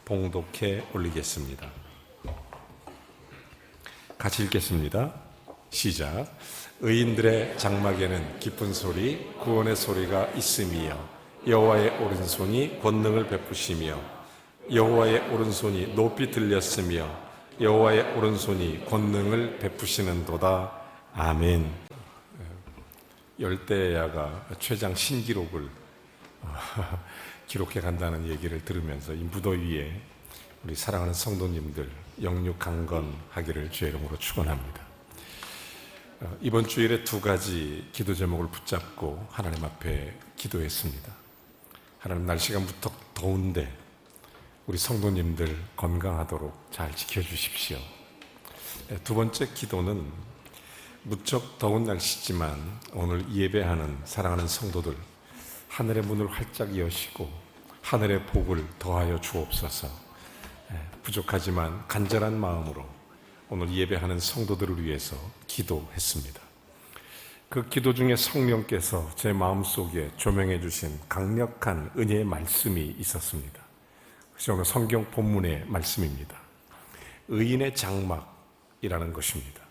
봉독해 올리겠습니다. 같이 읽겠습니다. 시작. 의인들의 장막에는 기쁜 소리, 구원의 소리가 있음이여. 여호와의 오른손이 권능을 베푸시며 여호와의 오른손이 높이 들렸으며 여호와의 오른손이 권능을 베푸시는도다. 아멘. 열대야가 최장 신기록을 기록해 간다는 얘기를 들으면서 이 무더위에 우리 사랑하는 성도님들 영육 강건하기를 주의 이름으로 축원합니다. 이번 주일에 두 가지 기도 제목을 붙잡고 하나님 앞에 기도했습니다. 하나님, 날씨가 무척 더운데 우리 성도님들 건강하도록 잘 지켜주십시오. 두 번째 기도는 무척 더운 날씨지만 오늘 예배하는 사랑하는 성도들 하늘의 문을 활짝 여시고 하늘의 복을 더하여 주옵소서. 부족하지만 간절한 마음으로 오늘 예배하는 성도들을 위해서 기도했습니다. 그 기도 중에 성령께서 제 마음속에 조명해 주신 강력한 은혜의 말씀이 있었습니다. 그래서 오늘 성경 본문의 말씀입니다. 의인의 장막이라는 것입니다.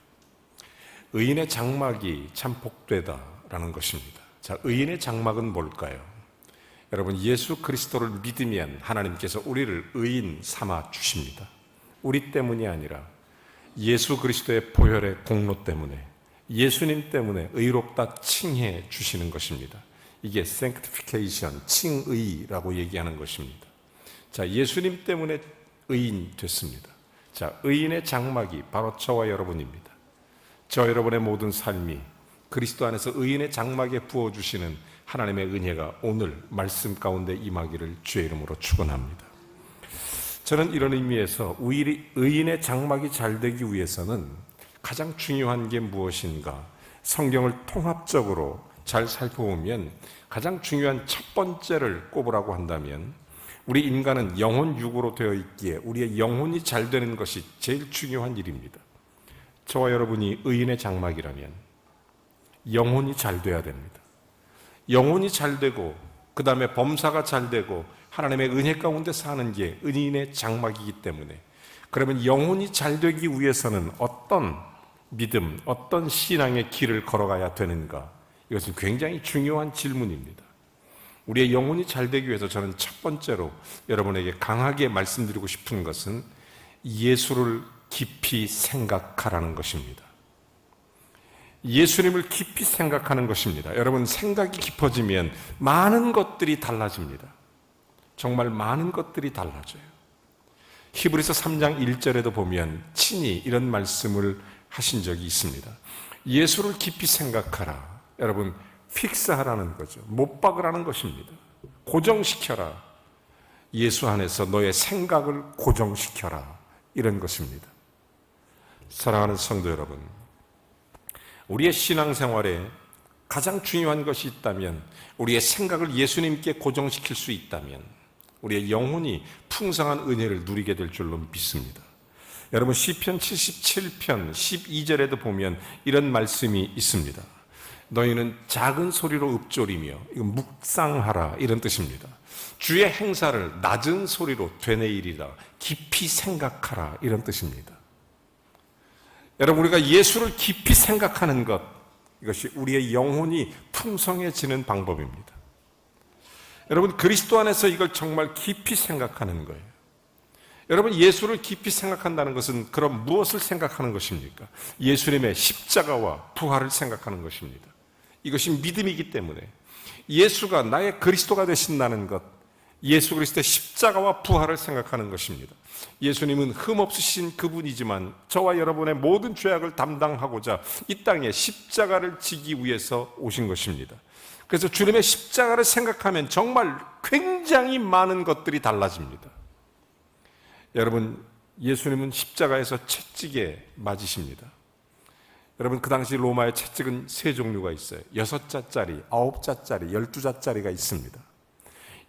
의인의 장막이 참 복되다라는 것입니다. 자, 의인의 장막은 뭘까요? 여러분, 예수 그리스도를 믿으면 하나님께서 우리를 의인 삼아 주십니다. 우리 때문이 아니라 예수 그리스도의 보혈의 공로 때문에, 예수님 때문에 의롭다 칭해 주시는 것입니다. 이게 sanctification, 칭의라고 얘기하는 것입니다. 자, 예수님 때문에 의인 됐습니다. 자, 의인의 장막이 바로 저와 여러분입니다. 저 여러분의 모든 삶이 그리스도 안에서 의인의 장막에 부어주시는 하나님의 은혜가 오늘 말씀 가운데 임하기를 주의 이름으로 축원합니다. 저는 이런 의미에서 의인의 장막이 잘 되기 위해서는 가장 중요한 게 무엇인가? 성경을 통합적으로 잘 살펴보면 가장 중요한 첫 번째를 꼽으라고 한다면 우리 인간은 영혼 육으로 되어 있기에 우리의 영혼이 잘 되는 것이 제일 중요한 일입니다. 저와 여러분이 의인의 장막이라면 영혼이 잘 돼야 됩니다. 영혼이 잘 되고 그 다음에 범사가 잘 되고 하나님의 은혜 가운데 사는 게 의인의 장막이기 때문에, 그러면 영혼이 잘 되기 위해서는 어떤 믿음, 어떤 신앙의 길을 걸어가야 되는가? 이것은 굉장히 중요한 질문입니다. 우리의 영혼이 잘 되기 위해서 저는 첫 번째로 여러분에게 강하게 말씀드리고 싶은 것은 예수를 깊이 생각하라는 것입니다. 예수님을 깊이 생각하는 것입니다. 여러분, 생각이 깊어지면 많은 것들이 달라집니다. 정말 많은 것들이 달라져요. 히브리서 3장 1절에도 보면 친히 이런 말씀을 하신 적이 있습니다. 예수를 깊이 생각하라. 여러분, 픽스하라는 거죠. 못 박으라는 것입니다. 고정시켜라. 예수 안에서 너의 생각을 고정시켜라. 이런 것입니다. 사랑하는 성도 여러분, 우리의 신앙생활에 가장 중요한 것이 있다면, 우리의 생각을 예수님께 고정시킬 수 있다면 우리의 영혼이 풍성한 은혜를 누리게 될 줄로 믿습니다. 여러분, 시편 77편 12절에도 보면 이런 말씀이 있습니다. 너희는 작은 소리로 읊조리며, 이건 묵상하라 이런 뜻입니다. 주의 행사를 낮은 소리로 되뇌이리라, 깊이 생각하라 이런 뜻입니다. 여러분, 우리가 예수를 깊이 생각하는 것, 이것이 우리의 영혼이 풍성해지는 방법입니다. 여러분, 그리스도 안에서 이걸 정말 깊이 생각하는 거예요. 여러분, 예수를 깊이 생각한다는 것은 그럼 무엇을 생각하는 것입니까? 예수님의 십자가와 부활을 생각하는 것입니다. 이것이 믿음이기 때문에 예수가 나의 그리스도가 되신다는 것, 예수 그리스도의 십자가와 부활을 생각하는 것입니다. 예수님은 흠없으신 그분이지만 저와 여러분의 모든 죄악을 담당하고자 이 땅에 십자가를 지기 위해서 오신 것입니다. 그래서 주님의 십자가를 생각하면 정말 굉장히 많은 것들이 달라집니다. 여러분, 예수님은 십자가에서 채찍에 맞으십니다. 여러분, 그 당시 로마의 채찍은 세 종류가 있어요. 6자짜리, 9자짜리, 12자짜리가 있습니다.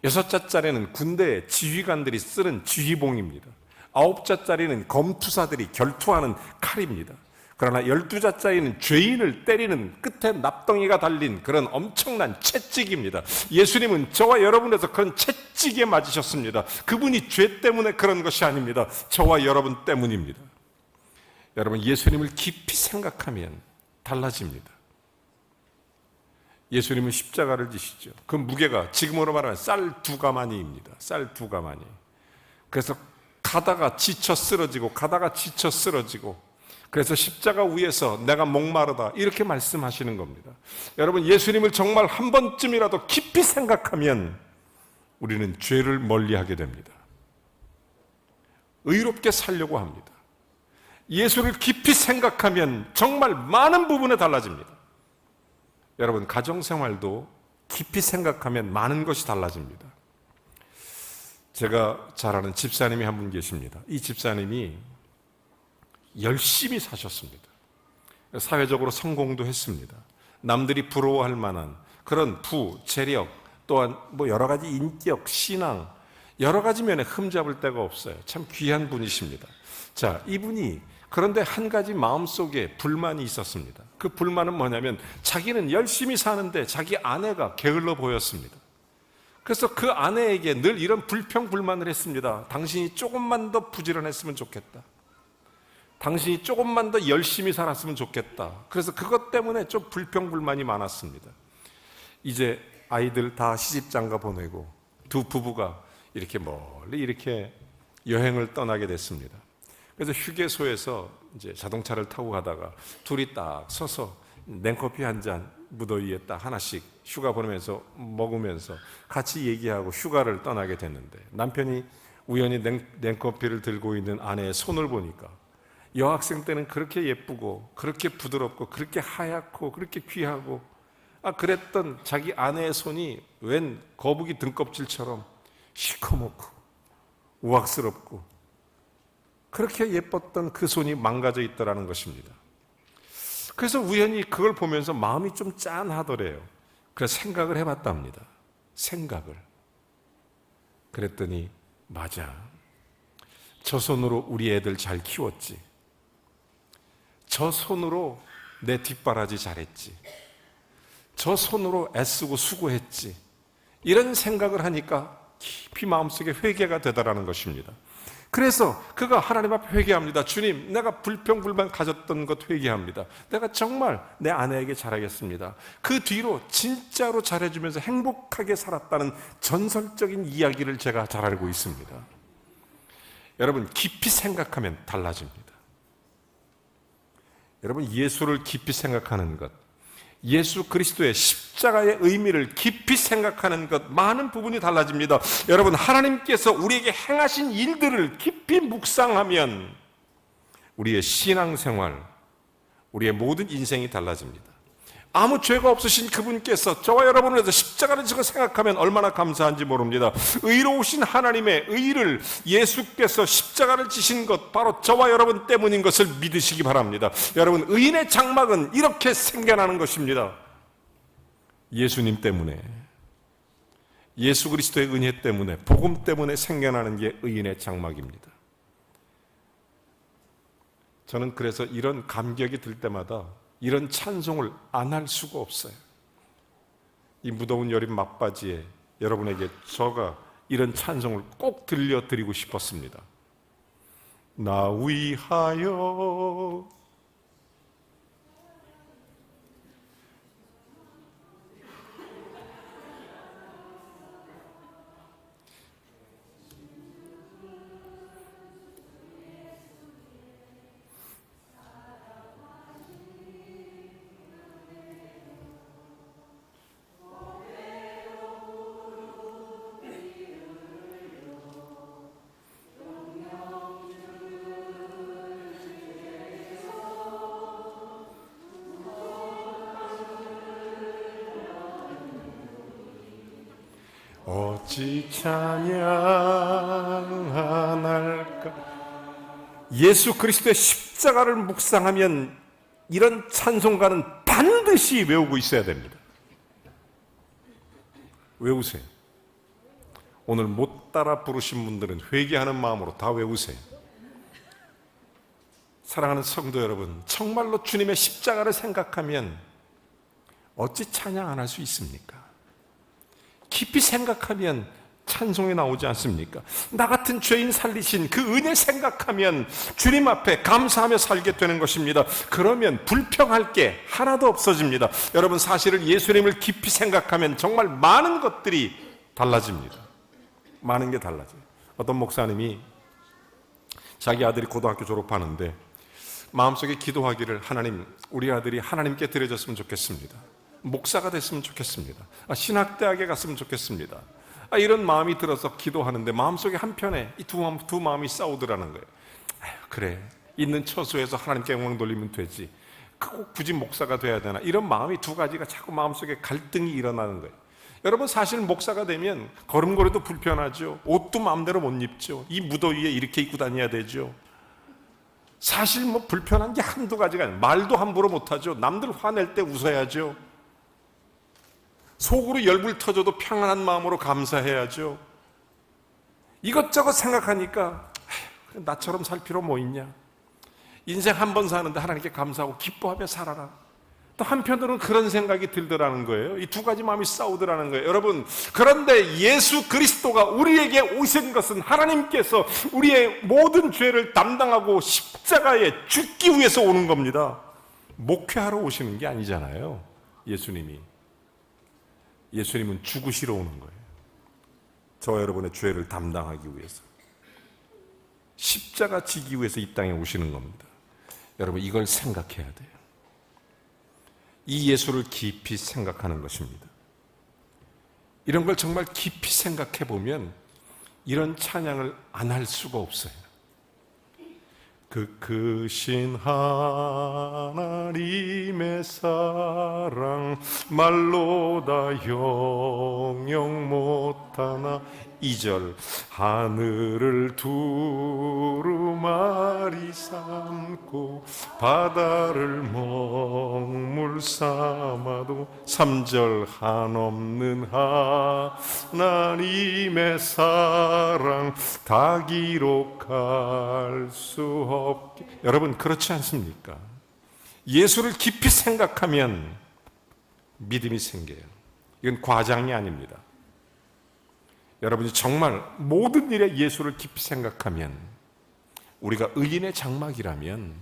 6자짜리는 군대의 지휘관들이 쓰는 지휘봉입니다. 9자짜리는 검투사들이 결투하는 칼입니다. 그러나 12자짜리는 죄인을 때리는 끝에 납덩이가 달린 그런 엄청난 채찍입니다. 예수님은 저와 여러분에서 그런 채찍에 맞으셨습니다. 그분이 죄 때문에 그런 것이 아닙니다. 저와 여러분 때문입니다. 여러분, 예수님을 깊이 생각하면 달라집니다. 예수님은 십자가를 지시죠. 그 무게가 지금으로 말하면 쌀 2가마니입니다. 쌀 2가마니. 그래서 가다가 지쳐 쓰러지고 가다가 지쳐 쓰러지고, 그래서 십자가 위에서 내가 목마르다 이렇게 말씀하시는 겁니다. 여러분, 예수님을 정말 한 번쯤이라도 깊이 생각하면 우리는 죄를 멀리하게 됩니다. 의롭게 살려고 합니다. 예수를 깊이 생각하면 정말 많은 부분에 달라집니다. 여러분, 가정생활도 깊이 생각하면 많은 것이 달라집니다. 제가 잘 아는 집사님이 한 분 계십니다. 이 집사님이 열심히 사셨습니다. 사회적으로 성공도 했습니다. 남들이 부러워할 만한 그런 재력, 또한 여러 가지 인격, 신앙, 여러 가지 면에 흠잡을 데가 없어요. 참 귀한 분이십니다. 자, 이분이 그런데 한 가지 마음속에 불만이 있었습니다. 그 불만은 뭐냐면 자기는 열심히 사는데 자기 아내가 게을러 보였습니다. 그래서 그 아내에게 늘 이런 불평불만을 했습니다. 당신이 조금만 더 부지런했으면 좋겠다. 당신이 조금만 더 열심히 살았으면 좋겠다. 그래서 그것 때문에 좀 불평불만이 많았습니다. 이제 아이들 다 시집장가 보내고 두 부부가 이렇게 멀리 이렇게 여행을 떠나게 됐습니다. 그래서 휴게소에서 이제 자동차를 타고 가다가 둘이 딱 서서 냉커피 한 잔 무더위에 딱 하나씩 휴가 보내면서 먹으면서 같이 얘기하고 휴가를 떠나게 됐는데, 남편이 우연히 냉커피를 들고 있는 아내의 손을 보니까 여학생 때는 그렇게 예쁘고 그렇게 부드럽고 그렇게 하얗고 그렇게 귀하고 그랬던 자기 아내의 손이 웬 거북이 등껍질처럼 시커멓고 우악스럽고 그렇게 예뻤던 그 손이 망가져 있더라는 것입니다. 그래서 우연히 그걸 보면서 마음이 좀 짠하더래요. 그래서 생각을 해봤답니다. 생각을. 그랬더니 맞아. 저 손으로 우리 애들 잘 키웠지. 저 손으로 내 뒷바라지 잘했지. 저 손으로 애쓰고 수고했지. 이런 생각을 하니까 깊이 마음속에 회개가 되더라는 것입니다. 그래서 그가 하나님 앞에 회개합니다. 주님, 내가 불평불만 가졌던 것 회개합니다. 내가 정말 내 아내에게 잘하겠습니다. 그 뒤로 진짜로 잘해주면서 행복하게 살았다는 전설적인 이야기를 제가 잘 알고 있습니다. 여러분, 깊이 생각하면 달라집니다. 여러분, 예수를 깊이 생각하는 것, 예수 그리스도의 십자가의 의미를 깊이 생각하는 것, 많은 부분이 달라집니다. 여러분, 하나님께서 우리에게 행하신 일들을 깊이 묵상하면 우리의 신앙생활, 우리의 모든 인생이 달라집니다. 아무 죄가 없으신 그분께서 저와 여러분을 위해서 십자가를 지고 생각하면 얼마나 감사한지 모릅니다. 의로우신 하나님의 의를 예수께서 십자가를 지신 것, 바로 저와 여러분 때문인 것을 믿으시기 바랍니다. 여러분, 의인의 장막은 이렇게 생겨나는 것입니다. 예수님 때문에, 예수 그리스도의 은혜 때문에, 복음 때문에 생겨나는 게 의인의 장막입니다. 저는 그래서 이런 감격이 들 때마다 이런 찬송을 안 할 수가 없어요. 이 무더운 여름 막바지에 여러분에게 제가 이런 찬송을 꼭 들려드리고 싶었습니다. 나 위하여 어찌 찬양하날까. 예수 그리스도의 십자가를 묵상하면 이런 찬송가는 반드시 외우고 있어야 됩니다. 외우세요. 오늘 못 따라 부르신 분들은 회개하는 마음으로 다 외우세요. 사랑하는 성도 여러분, 정말로 주님의 십자가를 생각하면 어찌 찬양 안 할 수 있습니까? 깊이 생각하면 찬송이 나오지 않습니까? 나 같은 죄인 살리신 그 은혜 생각하면 주님 앞에 감사하며 살게 되는 것입니다. 그러면 불평할 게 하나도 없어집니다. 여러분, 사실은 예수님을 깊이 생각하면 정말 많은 것들이 달라집니다. 많은 게 달라져요. 어떤 목사님이 자기 아들이 고등학교 졸업하는데 마음속에 기도하기를, 하나님, 우리 아들이 하나님께 드려졌으면 좋겠습니다. 목사가 됐으면 좋겠습니다. 신학대학에 갔으면 좋겠습니다. 이런 마음이 들어서 기도하는데 마음속에 한편에 이 두 마음이 싸우더라는 거예요. 그래, 있는 처소에서 하나님께 영광 돌리면 되지, 꼭 굳이 목사가 돼야 되나, 이런 마음이 두 가지가 자꾸 마음속에 갈등이 일어나는 거예요. 여러분, 사실 목사가 되면 걸음걸이도 불편하죠. 옷도 마음대로 못 입죠. 이 무더위에 이렇게 입고 다녀야 되죠. 사실 불편한 게 한두 가지가 아니에요. 말도 함부로 못하죠. 남들 화낼 때 웃어야죠. 속으로 열불 터져도 평안한 마음으로 감사해야죠. 이것저것 생각하니까 나처럼 살 필요 뭐 있냐, 인생 한 번 사는데 하나님께 감사하고 기뻐하며 살아라. 또 한편으로는 그런 생각이 들더라는 거예요. 이 두 가지 마음이 싸우더라는 거예요. 여러분, 그런데 예수 그리스도가 우리에게 오신 것은 하나님께서 우리의 모든 죄를 담당하고 십자가에 죽기 위해서 오는 겁니다. 목회하러 오시는 게 아니잖아요. 예수님은 죽으시러 오는 거예요. 저와 여러분의 죄를 담당하기 위해서, 십자가 지기 위해서 이 땅에 오시는 겁니다. 여러분, 이걸 생각해야 돼요. 이 예수를 깊이 생각하는 것입니다. 이런 걸 정말 깊이 생각해 보면 이런 찬양을 안 할 수가 없어요. 그 크신 하나님의 사랑 말로 다 영영 못하나. 2절, 하늘을 두루마리 삼고 바다를 먹물 삼아도. 3절, 한없는 하나님의 사랑 다 기록할 수 없게. 여러분, 그렇지 않습니까? 예수를 깊이 생각하면 믿음이 생겨요. 이건 과장이 아닙니다. 여러분이 정말 모든 일에 예수를 깊이 생각하면, 우리가 의인의 장막이라면,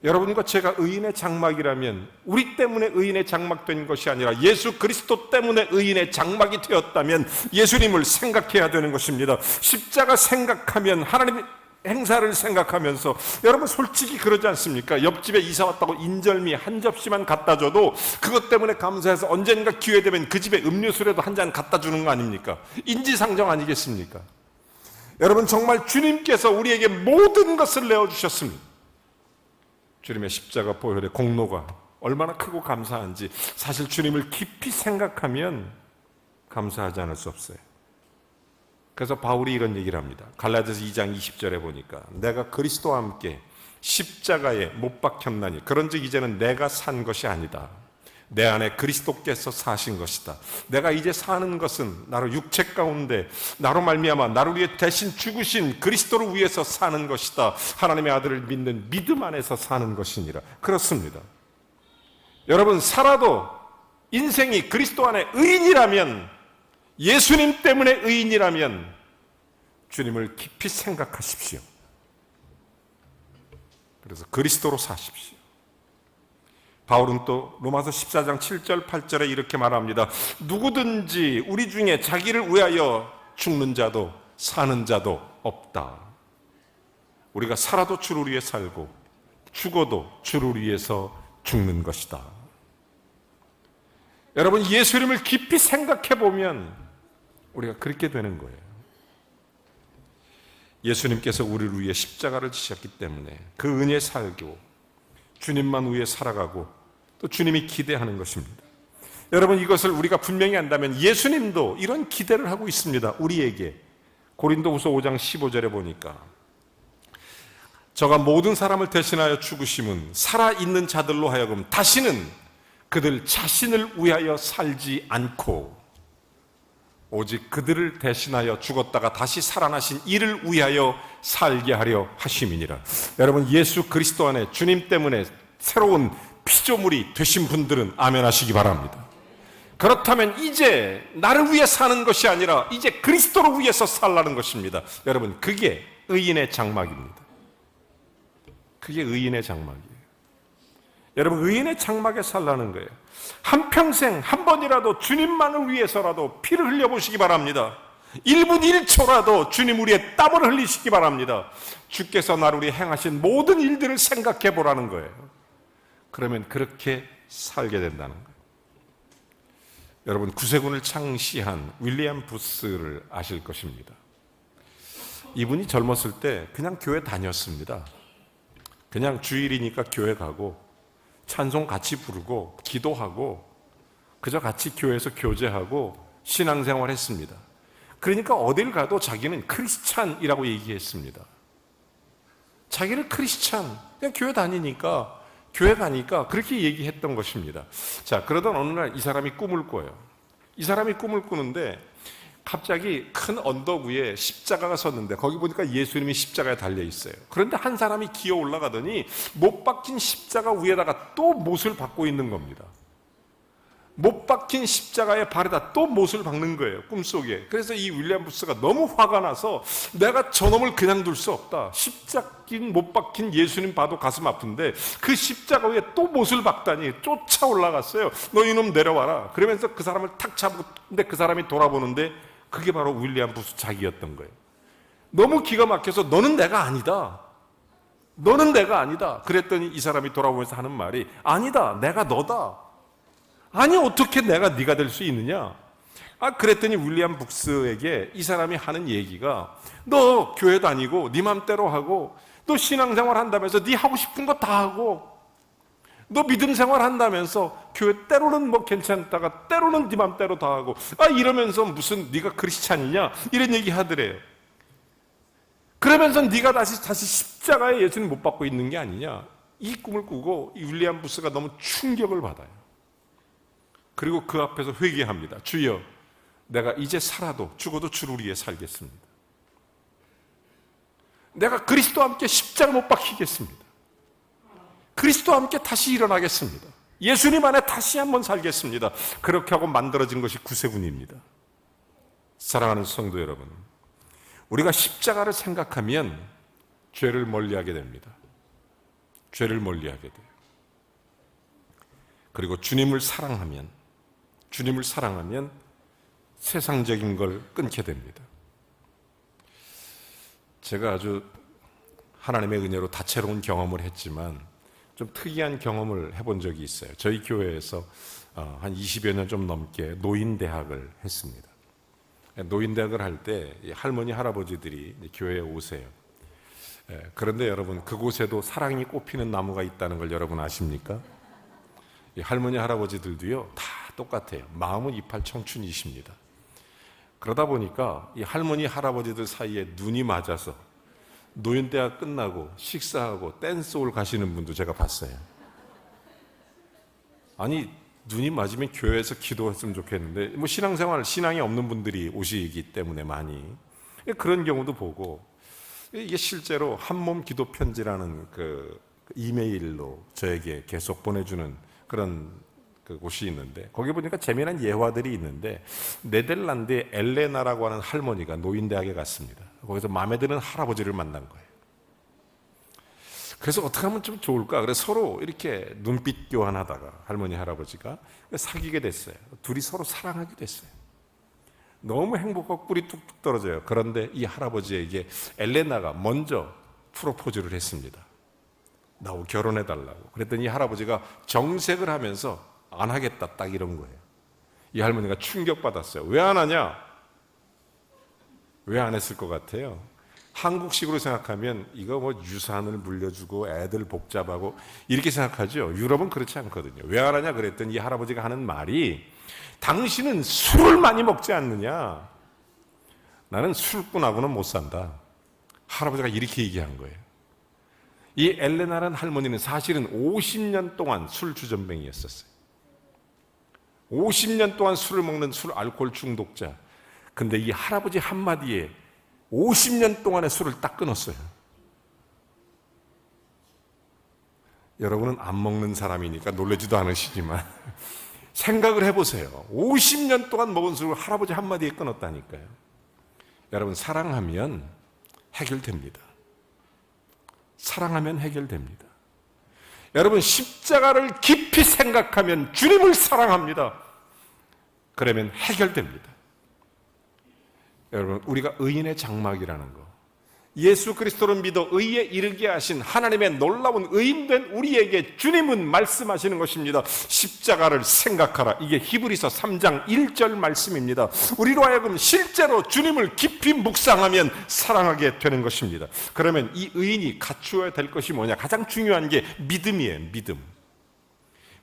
여러분과 제가 의인의 장막이라면 우리 때문에 의인의 장막된 것이 아니라 예수 그리스도 때문에 의인의 장막이 되었다면 예수님을 생각해야 되는 것입니다. 십자가 생각하면 하나님의 행사를 생각하면서, 여러분 솔직히 그러지 않습니까? 옆집에 이사 왔다고 인절미 한 접시만 갖다 줘도 그것 때문에 감사해서 언젠가 기회 되면 그 집에 음료수라도 한 잔 갖다 주는 거 아닙니까? 인지상정 아니겠습니까? 여러분, 정말 주님께서 우리에게 모든 것을 내어주셨습니다. 주님의 십자가 보혈의 공로가 얼마나 크고 감사한지 사실 주님을 깊이 생각하면 감사하지 않을 수 없어요. 그래서 바울이 이런 얘기를 합니다. 갈라디아서 2장 20절에 보니까, 내가 그리스도와 함께 십자가에 못 박혔나니 그런즉 이제는 내가 산 것이 아니다. 내 안에 그리스도께서 사신 것이다. 내가 이제 사는 것은 나로 육체 가운데 나로 말미암아 나를 위해 대신 죽으신 그리스도를 위해서 사는 것이다. 하나님의 아들을 믿는 믿음 안에서 사는 것이니라. 그렇습니다. 여러분, 살아도 인생이 그리스도 안에 의인이라면, 예수님 때문에 의인이라면 주님을 깊이 생각하십시오. 그래서 그리스도로 사십시오. 바울은 또 로마서 14장 7절 8절에 이렇게 말합니다. 누구든지 우리 중에 자기를 위하여 죽는 자도 사는 자도 없다. 우리가 살아도 주를 위해 살고 죽어도 주를 위해서 죽는 것이다. 여러분, 예수님을 깊이 생각해 보면 우리가 그렇게 되는 거예요. 예수님께서 우리를 위해 십자가를 지셨기 때문에 그 은혜에 살고 주님만 위해 살아가고 또 주님이 기대하는 것입니다. 여러분, 이것을 우리가 분명히 안다면 예수님도 이런 기대를 하고 있습니다. 우리에게. 고린도후서 5장 15절에 보니까, 저가 모든 사람을 대신하여 죽으심은 살아있는 자들로 하여금 다시는 그들 자신을 위하여 살지 않고 오직 그들을 대신하여 죽었다가 다시 살아나신 이를 위하여 살게 하려 하심이니라. 여러분, 예수 그리스도 안에 주님 때문에 새로운 피조물이 되신 분들은 아멘 하시기 바랍니다. 그렇다면 이제 나를 위해 사는 것이 아니라 이제 그리스도를 위해서 살라는 것입니다. 여러분, 그게 의인의 장막입니다. 그게 의인의 장막이에요. 여러분, 의인의 장막에 살라는 거예요. 한평생 한 번이라도 주님만을 위해서라도 피를 흘려보시기 바랍니다. 1분 1초라도 주님 우리의 땀을 흘리시기 바랍니다. 주께서 나를 위해 행하신 모든 일들을 생각해 보라는 거예요. 그러면 그렇게 살게 된다는 거예요. 여러분, 구세군을 창시한 윌리엄 부스를 아실 것입니다. 이분이 젊었을 때 그냥 교회 다녔습니다. 그냥 주일이니까 교회 가고 찬송 같이 부르고 기도하고 그저 같이 교회에서 교제하고 신앙생활 했습니다. 그러니까 어딜 가도 자기는 크리스찬이라고 얘기했습니다. 자기를 크리스찬, 그냥 교회 다니니까 교회 가니까 그렇게 얘기했던 것입니다. 자, 그러던 어느 날 이 사람이 꿈을 꿔요. 이 사람이 꿈을 꾸는데 갑자기 큰 언덕 위에 십자가가 섰는데 거기 보니까 예수님이 십자가에 달려 있어요. 그런데 한 사람이 기어 올라가더니 못 박힌 십자가 위에다가 또 못을 박고 있는 겁니다. 못 박힌 십자가의 발에다 또 못을 박는 거예요, 꿈속에. 그래서 이 윌리엄 부스가 너무 화가 나서 내가 저놈을 그냥 둘 수 없다. 십자긴 못 박힌 예수님 봐도 가슴 아픈데 그 십자가 위에 또 못을 박다니 쫓아 올라갔어요. 너 이놈 내려와라. 그러면서 그 사람을 탁 잡고, 근데 그 사람이 돌아보는데 그게 바로 윌리엄 부스 자기였던 거예요. 너무 기가 막혀서 너는 내가 아니다. 너는 내가 아니다. 그랬더니 이 사람이 돌아보면서 하는 말이 아니다. 내가 너다. 아니, 어떻게 내가 네가 될 수 있느냐? 그랬더니 윌리엄 북스에게 이 사람이 하는 얘기가 너 교회 다니고 네 맘대로 하고 너 신앙생활 한다면서 네 하고 싶은 거 다 하고 너 믿음 생활 한다면서 교회 때로는 뭐 괜찮다가 때로는 네 맘대로 다 하고 이러면서 무슨 네가 크리스찬이냐 이런 얘기 하더래요. 그러면서 네가 다시 십자가에 예수님 못 받고 있는 게 아니냐, 이 꿈을 꾸고 이 윌리엄 부스가 너무 충격을 받아요. 그리고 그 앞에서 회개합니다. 주여, 내가 이제 살아도 죽어도 주를 위해 살겠습니다. 내가 그리스도와 함께 십자가 못 박히겠습니다. 그리스도와 함께 다시 일어나겠습니다. 예수님 안에 다시 한번 살겠습니다. 그렇게 하고 만들어진 것이 구세군입니다. 사랑하는 성도 여러분, 우리가 십자가를 생각하면 죄를 멀리하게 됩니다. 죄를 멀리하게 돼요. 그리고 주님을 사랑하면 세상적인 걸 끊게 됩니다. 제가 아주 하나님의 은혜로 다채로운 경험을 했지만 좀 특이한 경험을 해본 적이 있어요. 저희 교회에서 한 20여 년 좀 넘게 노인대학을 했습니다. 노인대학을 할 때 할머니 할아버지들이 교회에 오세요. 그런데 여러분, 그곳에도 사랑이 꽃피는 나무가 있다는 걸 여러분 아십니까? 이 할머니 할아버지들도요 다 똑같아요. 마음은 이팔 청춘이십니다. 그러다 보니까 이 할머니 할아버지들 사이에 눈이 맞아서 노인대학 끝나고 식사하고 댄스홀 가시는 분도 제가 봤어요. 아니, 눈이 맞으면 교회에서 기도했으면 좋겠는데 뭐 신앙이 없는 분들이 오시기 때문에 많이 그런 경우도 보고, 이게 실제로 한몸 기도 편지라는 그 이메일로 저에게 계속 보내주는 그런 곳이 있는데 거기 보니까 재미난 예화들이 있는데 네덜란드의 엘레나라고 하는 할머니가 노인대학에 갔습니다. 거기서 마음에 드는 할아버지를 만난 거예요. 그래서 어떻게 하면 좀 좋을까? 그래서 서로 이렇게 눈빛 교환하다가 할머니 할아버지가 사귀게 됐어요. 둘이 서로 사랑하게 됐어요. 너무 행복하고 꿀이 뚝뚝 떨어져요. 그런데 이 할아버지에게 엘레나가 먼저 프로포즈를 했습니다. 나하고 결혼해달라고. 그랬더니 이 할아버지가 정색을 하면서 안 하겠다, 딱 이런 거예요. 이 할머니가 충격받았어요. 왜 안 하냐? 왜 안 했을 것 같아요? 한국식으로 생각하면 이거 뭐 유산을 물려주고 애들 복잡하고 이렇게 생각하죠. 유럽은 그렇지 않거든요. 왜 안 하냐 그랬더니 이 할아버지가 하는 말이 당신은 술을 많이 먹지 않느냐? 나는 술꾼하고는 못 산다. 할아버지가 이렇게 얘기한 거예요. 이 엘레나라는 할머니는 사실은 50년 동안 술 주전뱅이였었어요. 50년 동안 술을 먹는 알코올 중독자. 근데 이 할아버지 한마디에 50년 동안의 술을 딱 끊었어요. 여러분은 안 먹는 사람이니까 놀라지도 않으시지만 생각을 해보세요. 50년 동안 먹은 술을 할아버지 한마디에 끊었다니까요. 여러분, 사랑하면 해결됩니다. 사랑하면 해결됩니다. 여러분, 십자가를 깊이 생각하면 주님을 사랑합니다. 그러면 해결됩니다. 여러분, 우리가 의인의 장막이라는 거, 예수 그리스도를 믿어 의에 이르게 하신 하나님의 놀라운 의인된 우리에게 주님은 말씀하시는 것입니다. 십자가를 생각하라. 이게 히브리서 3장 1절 말씀입니다. 우리로 하여금 실제로 주님을 깊이 묵상하면 사랑하게 되는 것입니다. 그러면 이 의인이 갖추어야 될 것이 뭐냐? 가장 중요한 게 믿음이에요.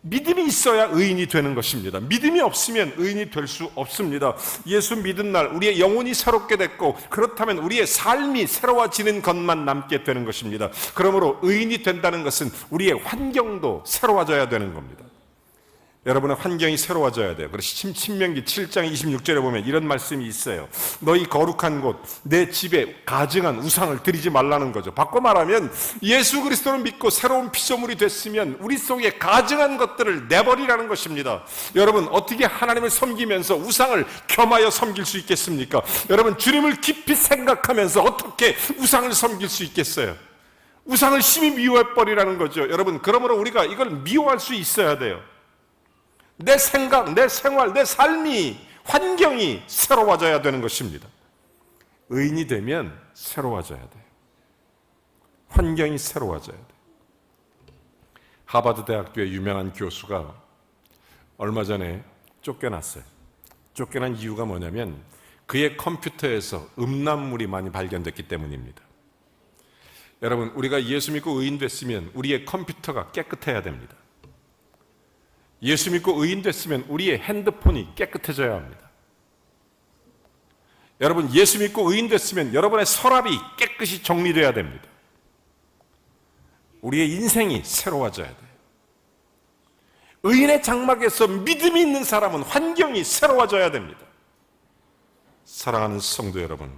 믿음이 있어야 의인이 되는 것입니다. 믿음이 없으면 의인이 될 수 없습니다. 예수 믿은 날 우리의 영혼이 새롭게 됐고, 그렇다면 우리의 삶이 새로워지는 것만 남게 되는 것입니다. 그러므로 의인이 된다는 것은 우리의 환경도 새로워져야 되는 겁니다. 여러분의 환경이 새로워져야 돼요. 그래서 신명기 7장 26절에 보면 이런 말씀이 있어요. 너희 거룩한 곳, 내 집에 가증한 우상을 드리지 말라는 거죠. 바꿔 말하면 예수 그리스도를 믿고 새로운 피조물이 됐으면 우리 속에 가증한 것들을 내버리라는 것입니다. 여러분, 어떻게 하나님을 섬기면서 우상을 겸하여 섬길 수 있겠습니까? 여러분, 주님을 깊이 생각하면서 어떻게 우상을 섬길 수 있겠어요? 우상을 심히 미워해버리라는 거죠. 여러분, 그러므로 우리가 이걸 미워할 수 있어야 돼요. 내 생각, 내 생활, 내 삶이, 환경이 새로워져야 되는 것입니다. 의인이 되면 새로워져야 돼요. 환경이 새로워져야 돼요. 하버드 대학교의 유명한 교수가 얼마 전에 쫓겨났어요. 쫓겨난 이유가 뭐냐면 그의 컴퓨터에서 음란물이 많이 발견됐기 때문입니다. 여러분, 우리가 예수 믿고 의인 됐으면 우리의 컴퓨터가 깨끗해야 됩니다. 예수 믿고 의인 됐으면 우리의 핸드폰이 깨끗해져야 합니다. 여러분, 예수 믿고 의인 됐으면 여러분의 서랍이 깨끗이 정리되어야 됩니다. 우리의 인생이 새로워져야 돼요. 의인의 장막에서 믿음이 있는 사람은 환경이 새로워져야 됩니다. 사랑하는 성도 여러분,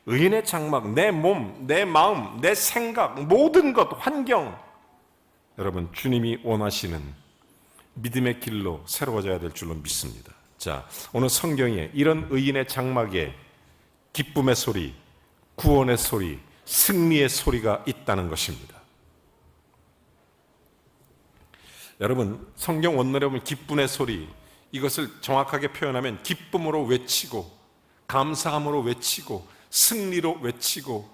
의인의 장막, 내 몸, 내 마음, 내 생각, 모든 것, 환경, 여러분, 주님이 원하시는 믿음의 길로 새로워져야 될 줄로 믿습니다. 자, 오늘 성경에 이런 의인의 장막에 기쁨의 소리, 구원의 소리, 승리의 소리가 있다는 것입니다. 여러분, 성경 원문에 보면 기쁨의 소리, 이것을 정확하게 표현하면 기쁨으로 외치고, 감사함으로 외치고, 승리로 외치고,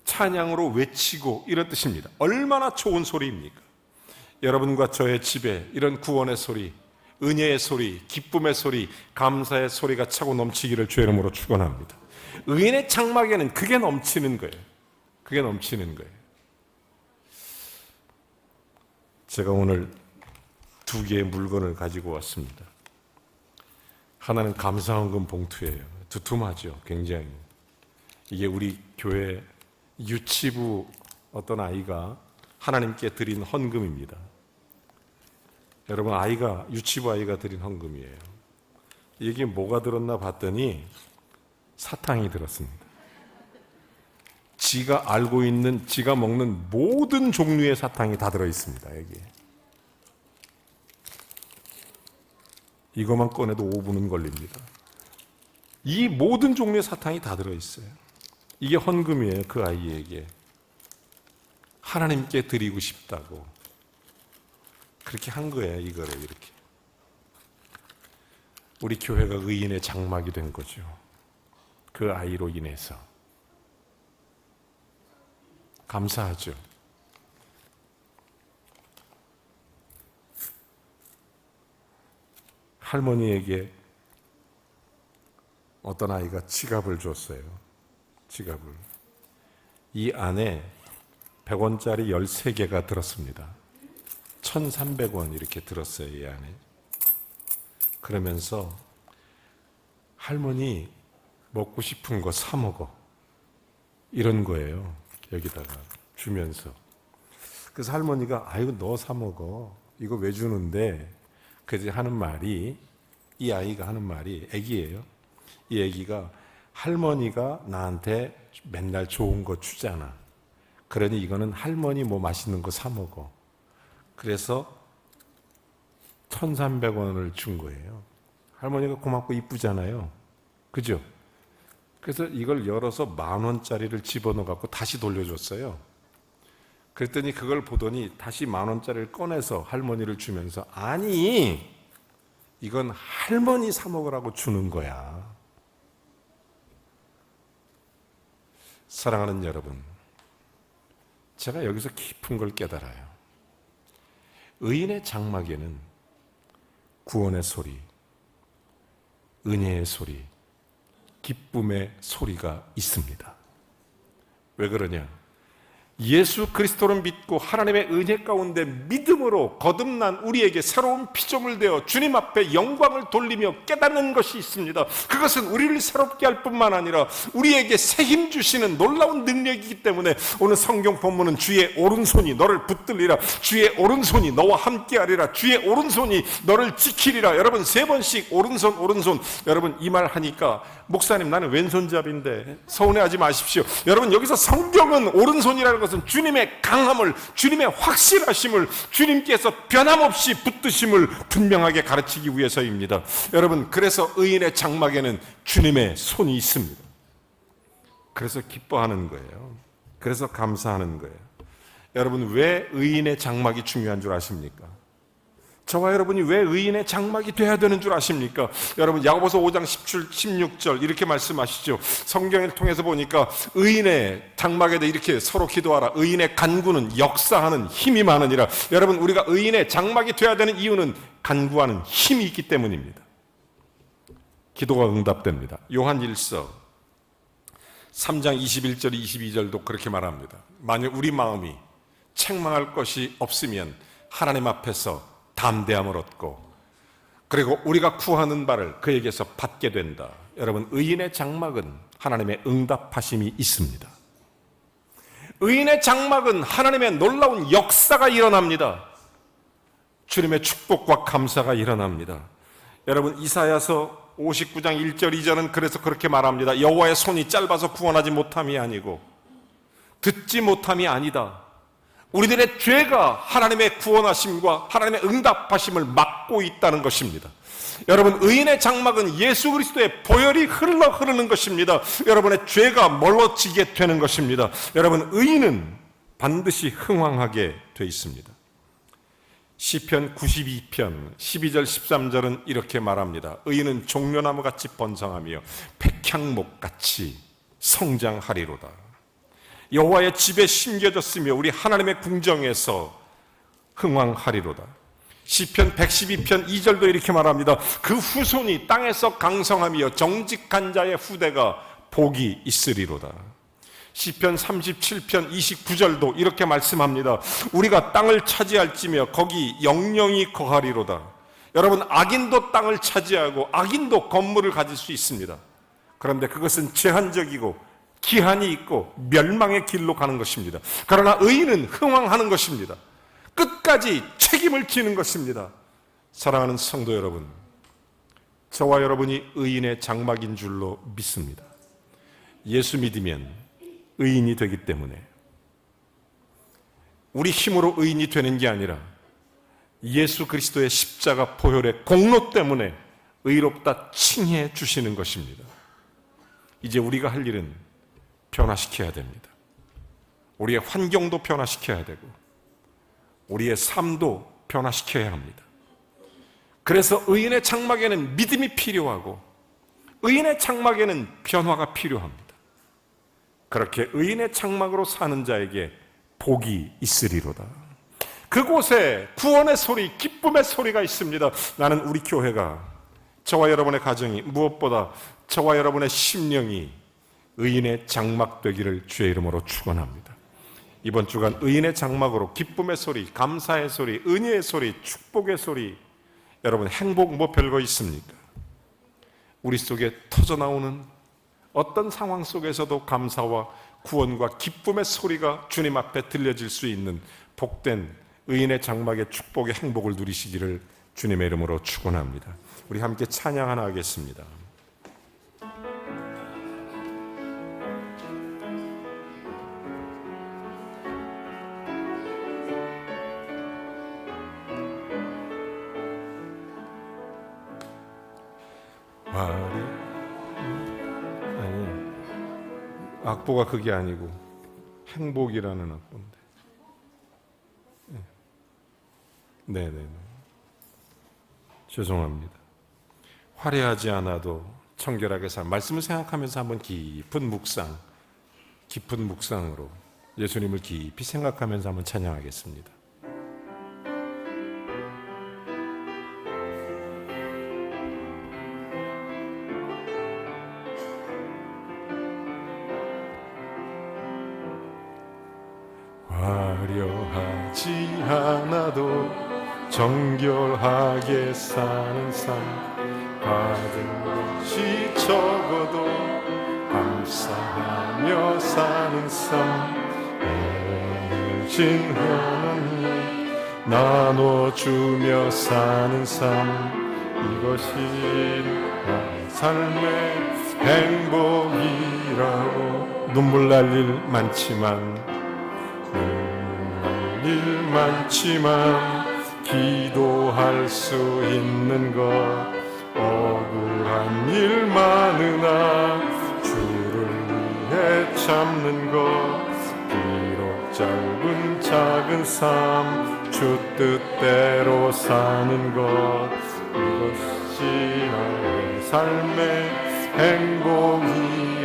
찬양으로 외치고, 이런 뜻입니다. 얼마나 좋은 소리입니까? 여러분과 저의 집에 이런 구원의 소리, 은혜의 소리, 기쁨의 소리, 감사의 소리가 차고 넘치기를 주의 이름으로 축원합니다. 의인의 장막에는 그게 넘치는 거예요. 그게 넘치는 거예요. 제가 오늘 두 개의 물건을 가지고 왔습니다. 하나는 감사헌금 봉투예요. 두툼하죠, 굉장히. 이게 우리 교회 유치부 어떤 아이가 하나님께 드린 헌금입니다. 여러분, 유치부 아이가 드린 헌금이에요. 이게 뭐가 들었나 봤더니 사탕이 들었습니다. 지가 알고 있는, 지가 먹는 모든 종류의 사탕이 다 들어있습니다. 여기에. 이것만 꺼내도 5분은 걸립니다. 이 모든 종류의 사탕이 다 들어있어요. 이게 헌금이에요. 그 아이에게. 하나님께 드리고 싶다고 그렇게 한 거예요. 이거를 이렇게. 우리 교회가 의인의 장막이 된 거죠. 그 아이로 인해서. 감사하죠. 할머니에게 어떤 아이가 지갑을 줬어요. 지갑을. 이 안에 100원짜리 13개가 들었습니다. 1,300원 이렇게 들었어요, 이 안에. 그러면서 할머니 먹고 싶은 거 사 먹어. 이런 거예요. 여기다가 주면서. 그래서 할머니가 아이고 너 사 먹어. 이거 왜 주는데? 그래서 하는 말이, 이 아이가 하는 말이, 애기예요. 이 얘기가 할머니가 나한테 맨날 좋은 거 주잖아. 그러니 이거는 할머니 뭐 맛있는 거 사 먹어. 그래서 1,300원을 준 거예요. 할머니가 고맙고 이쁘잖아요. 그죠? 그래서 이걸 열어서 10,000원짜리를 집어넣어 갖고 다시 돌려줬어요. 그랬더니 그걸 보더니 다시 10,000원짜리를 꺼내서 할머니를 주면서, 아니, 이건 할머니 사 먹으라고 주는 거야. 사랑하는 여러분, 제가 여기서 깊은 걸 깨달아요. 의인의 장막에는 구원의 소리, 은혜의 소리, 기쁨의 소리가 있습니다. 왜 그러냐? 예수 그리스도를 믿고 하나님의 은혜 가운데 믿음으로 거듭난 우리에게 새로운 피조물 되어 주님 앞에 영광을 돌리며 깨닫는 것이 있습니다. 그것은 우리를 새롭게 할 뿐만 아니라 우리에게 새 힘 주시는 놀라운 능력이기 때문에 오늘 성경 본문은 주의 오른손이 너를 붙들리라, 주의 오른손이 너와 함께하리라, 주의 오른손이 너를 지키리라. 여러분 3번씩 오른손 오른손. 여러분 이 말 하니까 목사님 나는 왼손잡인데 서운해하지 마십시오. 여러분 여기서 성경은 오른손이라는 것은 주님의 강함을, 주님의 확실하심을, 주님께서 변함없이 붙드심을 분명하게 가르치기 위해서입니다. 여러분 그래서 의인의 장막에는 주님의 손이 있습니다. 그래서 기뻐하는 거예요. 그래서 감사하는 거예요. 여러분 왜 의인의 장막이 중요한 줄 아십니까? 저와 여러분이 왜 의인의 장막이 돼야 되는 줄 아십니까? 여러분 야고보서 5장 16절 이렇게 말씀하시죠. 성경을 통해서 보니까 의인의 장막에도 이렇게 서로 기도하라. 의인의 간구는 역사하는 힘이 많으니라. 여러분 우리가 의인의 장막이 돼야 되는 이유는 간구하는 힘이 있기 때문입니다. 기도가 응답됩니다. 요한 1서 3장 21절 22절도 그렇게 말합니다. 만약 우리 마음이 책망할 것이 없으면 하나님 앞에서 담대함을 얻고 그리고 우리가 구하는 바를 그에게서 받게 된다. 여러분 의인의 장막은 하나님의 응답하심이 있습니다. 의인의 장막은 하나님의 놀라운 역사가 일어납니다. 주님의 축복과 감사가 일어납니다. 여러분 이사야서 59장 1절 2절은 그래서 그렇게 말합니다. 여호와의 손이 짧아서 구원하지 못함이 아니고 듣지 못함이 아니다. 우리들의 죄가 하나님의 구원하심과 하나님의 응답하심을 막고 있다는 것입니다. 여러분 의인의 장막은 예수 그리스도의 보혈이 흐르는 것입니다. 여러분의 죄가 멀어지게 되는 것입니다. 여러분 의인은 반드시 흥왕하게 되어 있습니다. 시편 92편 12절 13절은 이렇게 말합니다. 의인은 종려나무같이 번성하며 백향목같이 성장하리로다. 여호와의 집에 심겨졌으며 우리 하나님의 궁정에서 흥왕하리로다. 시편 112편 2절도 이렇게 말합니다. 그 후손이 땅에서 강성하며 정직한 자의 후대가 복이 있으리로다. 시편 37편 29절도 이렇게 말씀합니다. 우리가 땅을 차지할지며 거기 영영이 거하리로다. 여러분 악인도 땅을 차지하고 악인도 건물을 가질 수 있습니다. 그런데 그것은 제한적이고 기한이 있고 멸망의 길로 가는 것입니다. 그러나 의인은 흥왕하는 것입니다. 끝까지 책임을 지는 것입니다. 사랑하는 성도 여러분, 저와 여러분이 의인의 장막인 줄로 믿습니다. 예수 믿으면 의인이 되기 때문에 우리 힘으로 의인이 되는 게 아니라 예수 그리스도의 십자가 보혈의 공로 때문에 의롭다 칭해 주시는 것입니다. 이제 우리가 할 일은 변화시켜야 됩니다. 우리의 환경도 변화시켜야 되고 우리의 삶도 변화시켜야 합니다. 그래서 의인의 장막에는 믿음이 필요하고 의인의 장막에는 변화가 필요합니다. 그렇게 의인의 장막으로 사는 자에게 복이 있으리로다. 그곳에 구원의 소리, 기쁨의 소리가 있습니다. 나는 우리 교회가, 저와 여러분의 가정이, 무엇보다 저와 여러분의 심령이 의인의 장막 되기를 주의 이름으로 축원합니다. 이번 주간 의인의 장막으로 기쁨의 소리, 감사의 소리, 은혜의 소리, 축복의 소리, 여러분 행복 뭐 별거 있습니까? 우리 속에 터져나오는 어떤 상황 속에서도 감사와 구원과 기쁨의 소리가 주님 앞에 들려질 수 있는 복된 의인의 장막의 축복의 행복을 누리시기를 주님의 이름으로 축원합니다. 우리 함께 찬양 하나 하겠습니다. 악보가 그게 아니고 행복이라는 악보인데. 네네. 죄송합니다. 화려하지 않아도 청결하게 살 말씀을 생각하면서 한번 깊은 묵상으로 예수님을 깊이 생각하면서 한번 찬양하겠습니다. 화려하지 않아도 정결하게 사는 삶, 받은 것이 적어도 감사하며 사는 삶, 오신 하나님 나눠주며 사는 삶, 이것이 나의 삶의 행복이라고. 눈물 날 일 많지만 기도할 수 있는 것, 억울한 일 많으나 주를 위해 참는 것, 비록 짧은 작은 삶 주 뜻대로 사는 것, 이것이 나의 삶의 행복이라오.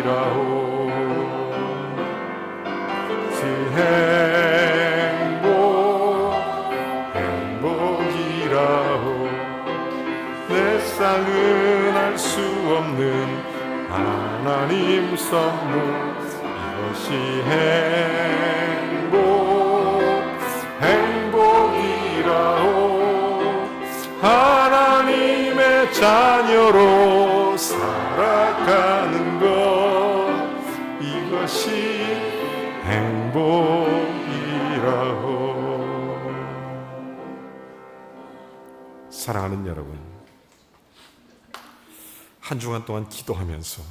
행복이라오. 내 쌍은 알 수 없는 하나님 선물, 이것이 행복이라오. 하나님의 자녀로 살아가는 것, 이것이 행복이라오. 사랑하는 여러분, 한 주간 동안 기도하면서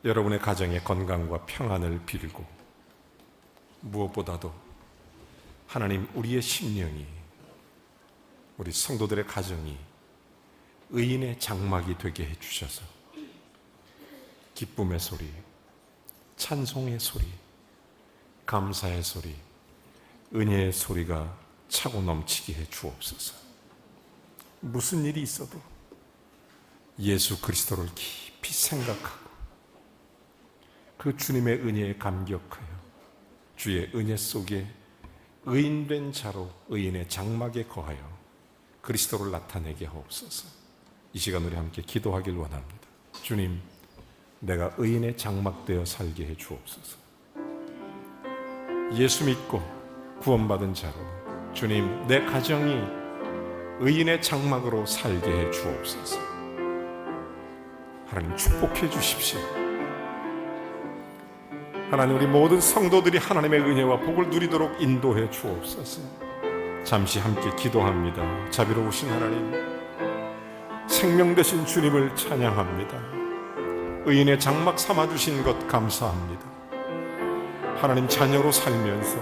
여러분의 가정의 건강과 평안을 빌고, 무엇보다도 하나님, 우리의 심령이, 우리 성도들의 가정이 의인의 장막이 되게 해주셔서 기쁨의 소리, 찬송의 소리, 감사의 소리, 은혜의 소리가 차고 넘치게 해 주옵소서. 무슨 일이 있어도 예수 그리스도를 깊이 생각하고 그 주님의 은혜에 감격하여 주의 은혜 속에 의인된 자로 의인의 장막에 거하여 그리스도를 나타내게 하옵소서. 이 시간 우리 함께 기도하길 원합니다. 주님, 내가 의인의 장막 되어 살게 해 주옵소서. 예수 믿고 구원받은 자로 주님, 내 가정이 의인의 장막으로 살게 해 주옵소서. 하나님, 축복해 주십시오. 하나님, 우리 모든 성도들이 하나님의 은혜와 복을 누리도록 인도해 주옵소서. 잠시 함께 기도합니다. 자비로우신 하나님, 생명 되신 주님을 찬양합니다. 의인의 장막 삼아주신 것 감사합니다. 하나님 자녀로 살면서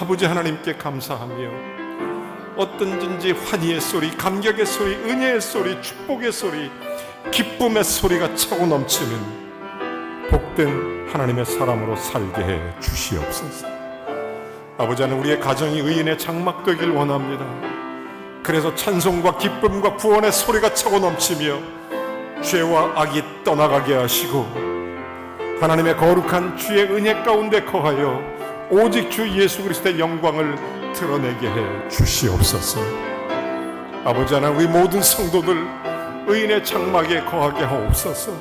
아버지 하나님께 감사하며 어떤지 환희의 소리, 감격의 소리, 은혜의 소리, 축복의 소리, 기쁨의 소리가 차고 넘치는 복된 하나님의 사람으로 살게 해 주시옵소서. 아버지 하나님, 우리의 가정이 의인의 장막 되길 원합니다. 그래서 찬송과 기쁨과 구원의 소리가 차고 넘치며 죄와 악이 떠나가게 하시고 하나님의 거룩한 주의 은혜 가운데 거하여 오직 주 예수 그리스도의 영광을 드러내게 해 주시옵소서. 아버지 하나님, 우리 모든 성도들 의인의 장막에 거하게 하옵소서.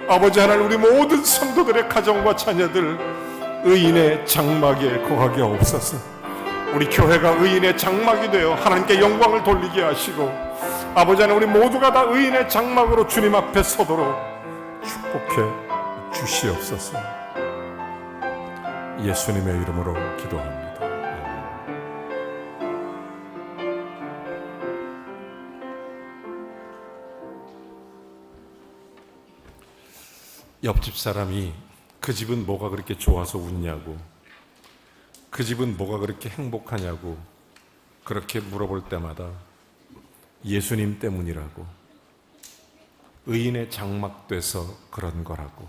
아버지 하나님, 우리 모든 성도들의 가정과 자녀들 의인의 장막에 거하게 하옵소서. 우리 교회가 의인의 장막이 되어 하나님께 영광을 돌리게 하시고 아버지 하나님, 우리 모두가 다 의인의 장막으로 주님 앞에 서도록 축복해 주시옵소서. 예수님의 이름으로 기도합니다. 옆집 사람이 그 집은 뭐가 그렇게 좋아서 웃냐고, 그 집은 뭐가 그렇게 행복하냐고 그렇게 물어볼 때마다 예수님 때문이라고, 의인의 장막돼서 그런 거라고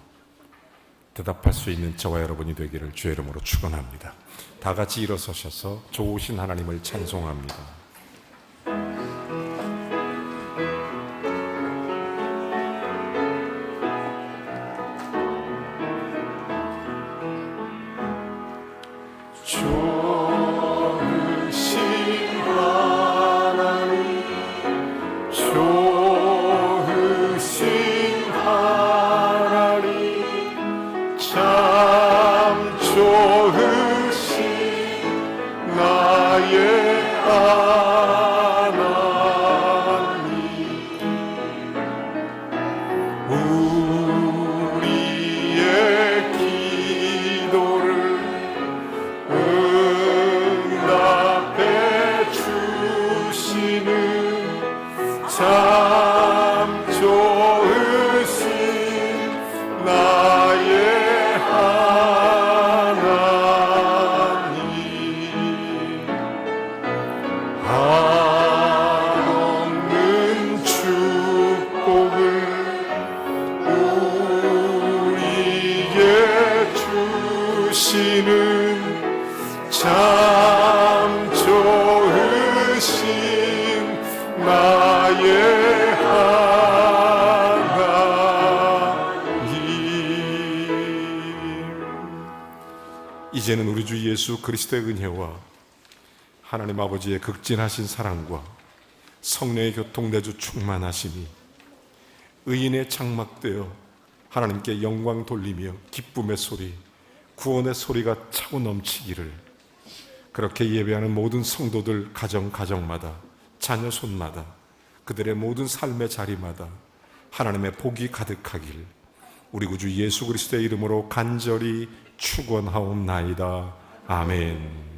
대답할 수 있는 저와 여러분이 되기를 주의 이름으로 축원합니다. 다 같이 일어서셔서 좋으신 하나님을 찬송합니다. 이제는 우리 주 예수 그리스도의 은혜와 하나님 아버지의 극진하신 사랑과 성령의 교통내주 충만하심이 의인의 장막되어 하나님께 영광 돌리며 기쁨의 소리, 구원의 소리가 차고 넘치기를 그렇게 예배하는 모든 성도들 가정마다 자녀 손마다 그들의 모든 삶의 자리마다 하나님의 복이 가득하길 우리 구주 예수 그리스도의 이름으로 간절히 축원하옵나이다. 아멘.